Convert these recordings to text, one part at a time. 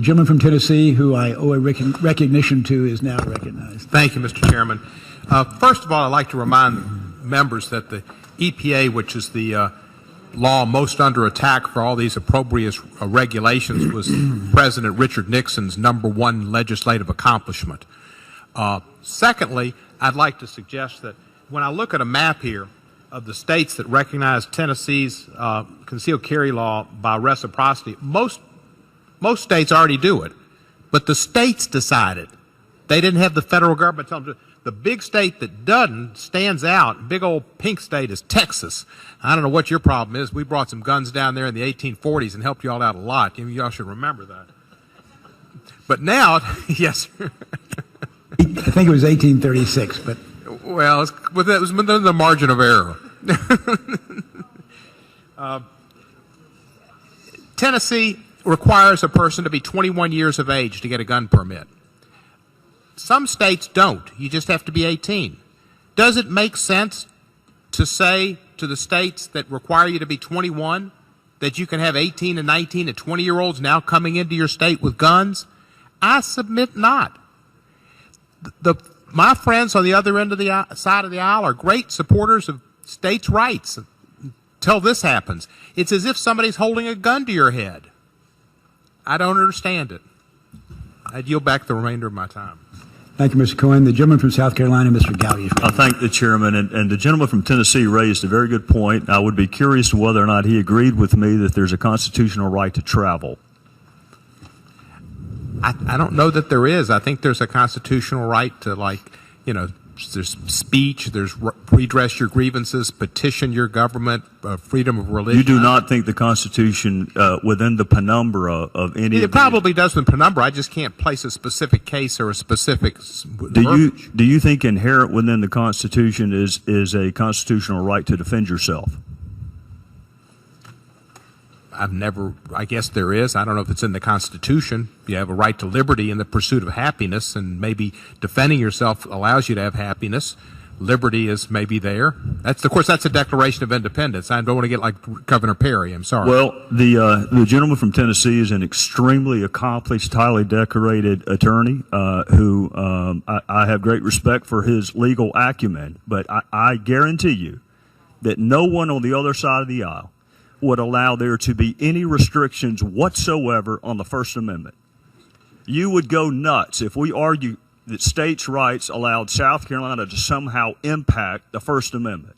gentleman from Tennessee, who I owe a recognition to, is now recognized. Thank you, Mr. Chairman. First of all, I'd like to remind members that the EPA, which is the law most under attack for all these opprobrious regulations, was President Richard Nixon's #1 legislative accomplishment. Secondly, I'd like to suggest that when I look at a map here of the states that recognize Tennessee's concealed carry law by reciprocity, most states already do it, but the states decided. They didn't have the federal government tell them to. The big state that doesn't stands out. Big old pink state is Texas. I don't know what your problem is. We brought some guns down there in the 1840s and helped you all out a lot. Y'all should remember that. But now, yes. I think it was 1836, but well, it was within the margin of error. Tennessee requires a person to be 21 years of age to get a gun permit. Some states don't. You just have to be 18. Does it make sense to say to the states that require you to be 21 that you can have 18 and 19 and 20-year-olds now coming into your state with guns? I submit not. My friends on the other end of the side of the aisle are great supporters of states' rights until this happens. It's as if somebody's holding a gun to your head. I don't understand it. I'd yield back the remainder of my time. Thank you, Mr. Cohen. The gentleman from South Carolina, Mr. Gowdy. I thank the chairman, and the gentleman from Tennessee raised a very good point. I would be curious whether or not he agreed with me that there's a constitutional right to travel. I don't know that there is. I think there's a constitutional right to, there's speech, there's redress your grievances, petition your government, freedom of religion. You do not think the Constitution, within the penumbra of any it probably does in penumbra. I just can't place a specific case or a specific Do you think inherent within the Constitution is a constitutional right to defend yourself? I guess there is. I don't know if it's in the Constitution. You have a right to liberty in the pursuit of happiness, and maybe defending yourself allows you to have happiness. Liberty is maybe there. Of course, that's a Declaration of Independence. I don't want to get like Governor Perry. I'm sorry. Well, the gentleman from Tennessee is an extremely accomplished, highly decorated attorney who I have great respect for his legal acumen. But I guarantee you that no one on the other side of the aisle would allow there to be any restrictions whatsoever on the First Amendment. You would go nuts if we argue that states' rights allowed South Carolina to somehow impact the First Amendment.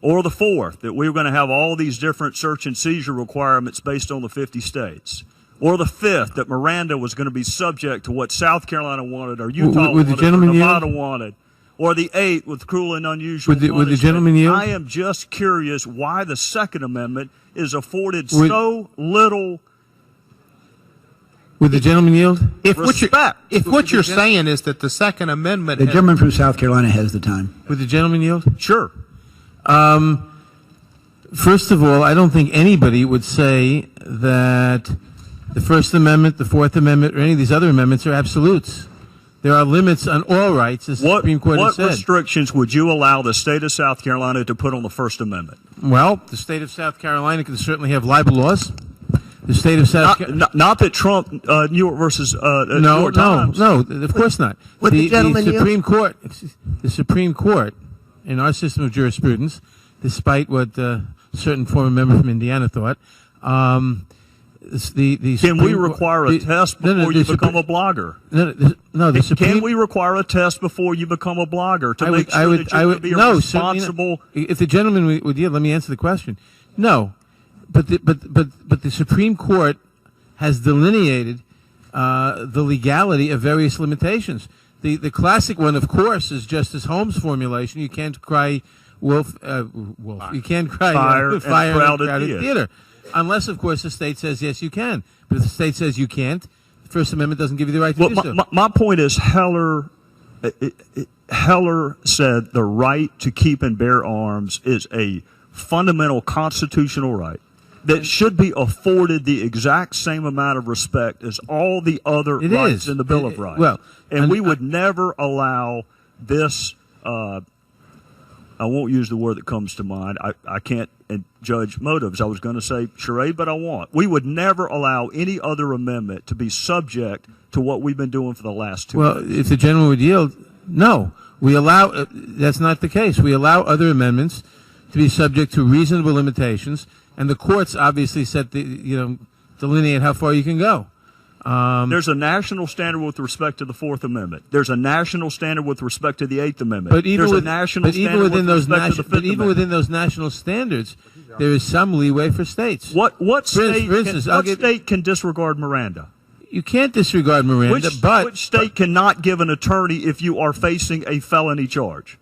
Or the Fourth, that we were going to have all these different search and seizure requirements based on the 50 states. Or the Fifth, that Miranda was going to be subject to what South Carolina wanted or Utah wanted or Nevada wanted. Or the Eighth with cruel and unusual punishment. Would the gentleman yield? I am just curious why the Second Amendment is afforded so little. Would the gentleman yield? If what you're saying is that the Second Amendment, the gentleman from South Carolina has the time. Would the gentleman yield? Sure. First of all, I don't think anybody would say that the First Amendment, the Fourth Amendment, or any of these other amendments are absolutes. There are limits on all rights, as the Supreme Court has said. What restrictions would you allow the state of South Carolina to put on the First Amendment? Well, the state of South Carolina can certainly have libel laws. The state of South Carolina... Not that Trump, New York versus New York Times. No, of course not. The Supreme Court, in our system of jurisprudence, despite what certain former member from Indiana thought, can we require a test before you become a blogger? Can we require a test before you become a blogger to make sure that you're going to be responsible? If the gentleman would yield, let me answer the question. No, but the Supreme Court has delineated the legality of various limitations. The classic one, of course, is Justice Holmes' formulation: you can't cry wolf. You can't cry fire in a crowded theater. Unless, of course, the state says, yes, you can. But if the state says you can't, the First Amendment doesn't give you the right to do so. My point is Heller said the right to keep and bear arms is a fundamental constitutional right that should be afforded the exact same amount of respect as all the other rights in the Bill of Rights. Well, and we would never allow this I won't use the word that comes to mind. I can't judge motives. I was going to say charade, but I won't. We would never allow any other amendment to be subject to what we've been doing for the last 2 Well, years. if the gentleman would yield, no. We allow, that's not the case. We allow other amendments to be subject to reasonable limitations, and the courts obviously delineate how far you can go. There's a national standard with respect to the Fourth Amendment. There's a national standard with respect to the Eighth Amendment. But even, There's a national standard with respect to the Fifth Amendment. within those national standards, there is some leeway for states. What state state can disregard Miranda? You can't disregard Miranda, Which state cannot give an attorney if you are facing a felony charge?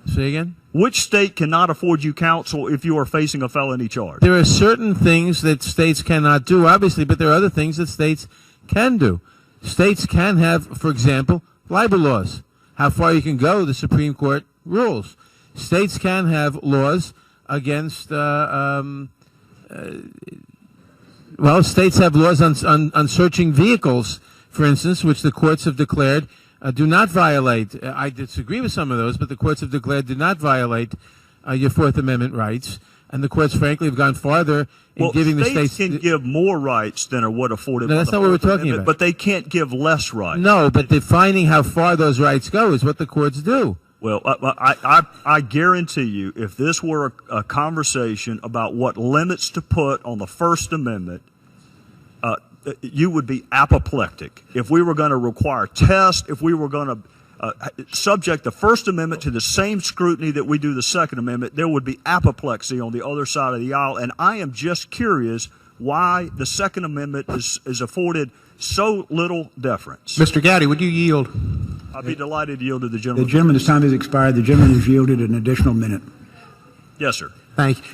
Say again? Which state cannot afford you counsel if you are facing a felony charge? There are certain things that states cannot do, obviously, but there are other things that states can do. States can have, for example, libel laws. How far you can go, the Supreme Court rules. States can have laws against, states have laws on searching vehicles, for instance, which the courts have declared do not violate. I disagree with some of those, but the courts have declared do not violate your Fourth Amendment rights. And the courts, frankly, have gone farther in giving the states. States can give more rights than are what afforded by the that's not what we're Fourth talking Amendment, about. but they can't give less rights. No, but defining how far those rights go is what the courts do. Well, I guarantee you, if this were a conversation about what limits to put on the First Amendment, you would be apoplectic. If we were going to require tests, if we were going to subject the First Amendment to the same scrutiny that we do the Second Amendment, there would be apoplexy on the other side of the aisle. And I am just curious why the Second Amendment is afforded so little deference. Mr. Gowdy, would you yield? I'd be delighted to yield to the gentleman. The gentleman's time has expired. The gentleman has yielded an additional minute. Yes, sir. Thank you.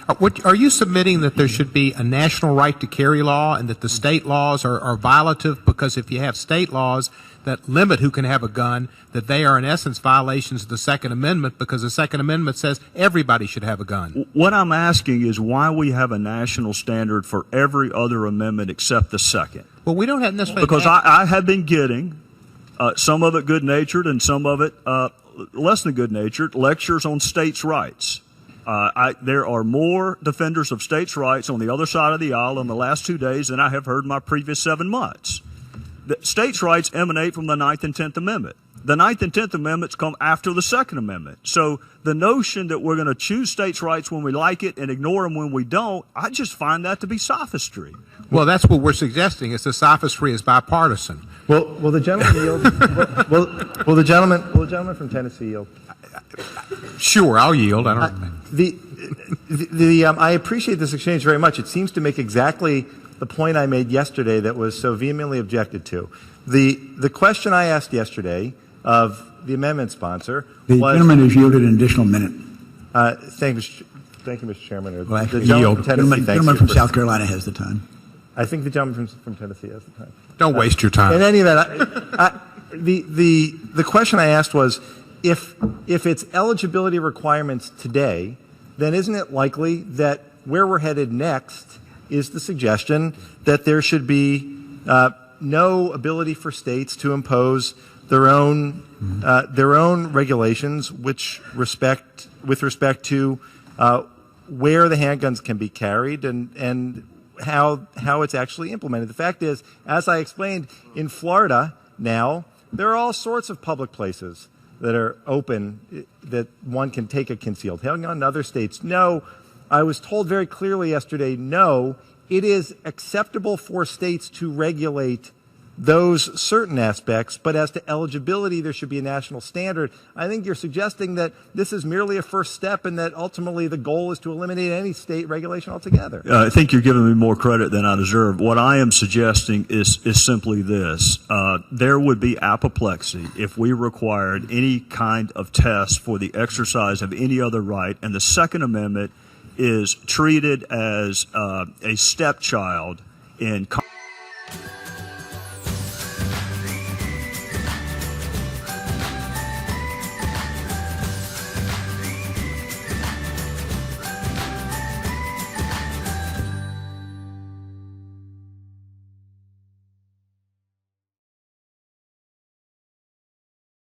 Are you submitting that there should be a national right to carry law and that the state laws are violative? Because if you have state laws that limit who can have a gun, that they are in essence violations of the Second Amendment, because the Second Amendment says everybody should have a gun. What I'm asking is why we have a national standard for every other amendment except the second. Well, we don't have necessarily... Because I have been getting, some of it good-natured and some of it less than good-natured, lectures on states' rights. There are more defenders of states' rights on the other side of the aisle in the last 2 days than I have heard in my previous 7 months. The states' rights emanate from the Ninth and 10th Amendment. The Ninth and 10th Amendments come after the Second Amendment. So the notion that we're going to choose states' rights when we like it and ignore them when we don't, I just find that to be sophistry. Well, that's what we're suggesting, is the sophistry is bipartisan. Will the gentleman yield? will the gentleman from Tennessee yield? Sure, I'll yield. I don't. I appreciate this exchange very much. It seems to make exactly the point I made yesterday that was so vehemently objected to. The question I asked yesterday of the amendment sponsor was... The gentleman has yielded an additional minute. Thank you, Mr. Chairman. Well, the gentleman from Tennessee, the gentleman from South Carolina has the time. I think the gentleman from Tennessee has the time. Don't waste your time. In any event, the question I asked was, if it's eligibility requirements today, then isn't it likely that where we're headed next is the suggestion that there should be no ability for states to impose their own regulations with respect to where the handguns can be carried and how it's actually implemented. The fact is, as I explained, in Florida now, there are all sorts of public places that are open that one can take a concealed handgun. In other states, no. I was told very clearly yesterday, no, it is acceptable for states to regulate those certain aspects, but as to eligibility, there should be a national standard. I think you're suggesting that this is merely a first step and that ultimately the goal is to eliminate any state regulation altogether. I think you're giving me more credit than I deserve. What I am suggesting is simply this. There would be apoplexy if we required any kind of test for the exercise of any other right, and the Second Amendment is treated as a stepchild in